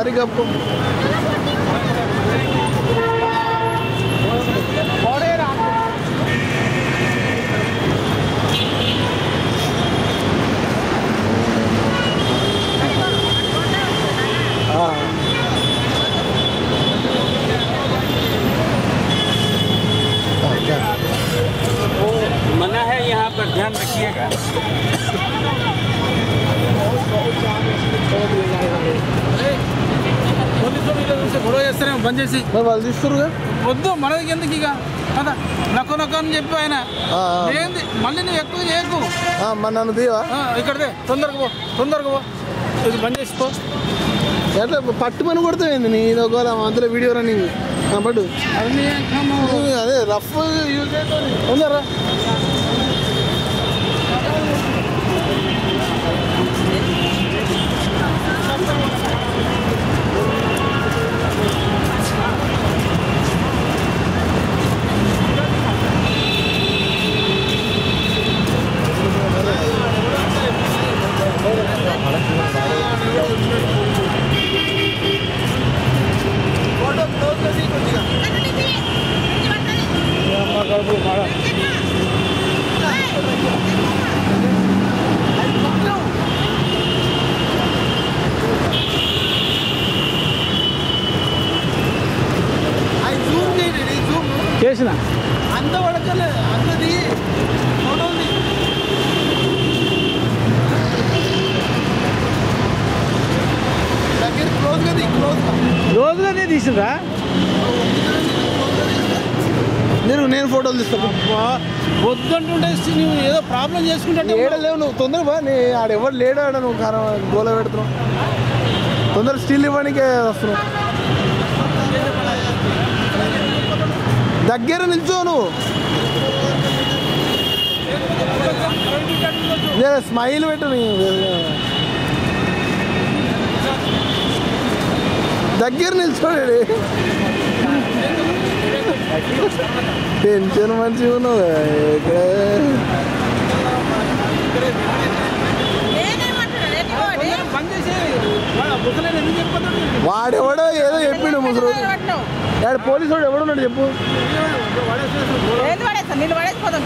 సరిగ్గా मना है यहाँ पर ध्यान रखिएगा గొడవ చేస్తారేమో బంద్ చేసి వాళ్ళు తీస్తురుగా వద్దు మనకి ఎందుకు ఇక కదా నొక్క నొక్క అని చెప్పి ఆయన ఏంది మళ్ళీ నువ్వు ఎక్కువ చేయకు మరి నన్ను తీవా ఇక్కడదే తొందరగా పో ఇది బంద్ చేసిపో ఎట్లా పట్టుమని కొడుతుంది నీ ఇది ఒకవేళ అందులో వీడియో రన్నింగ్ పట్టు అదే రఫ్ యూజ్ తొందరరా చేసిన అంత పడకలే అంతది దగ్గర రోజుగానే తీసిండ్రా నేను ఫోటోలు తీస్తాను వద్దంటుంటే నువ్వు ఏదో ప్రాబ్లం చేసుకుంటే ఏడలేవు నువ్వు తొందరగా ఆడెవరు లేడు ఆడ నువ్వు కారం గోల పెడుతున్నావు తొందర స్టీల్ ఇవ్వడానికే వస్తున్నావు దగ్గర నిల్చో నువ్వు స్మైల్ పెట్టు దగ్గర నిల్చోడు టెన్షన్ మంచిగా ఉన్నావు వాడెవడో ఏదో చెప్పిండు ముసరు పోలీసు వాడు ఎవడున్నాడు చెప్పు నీళ్ళు పడేసిపోతాం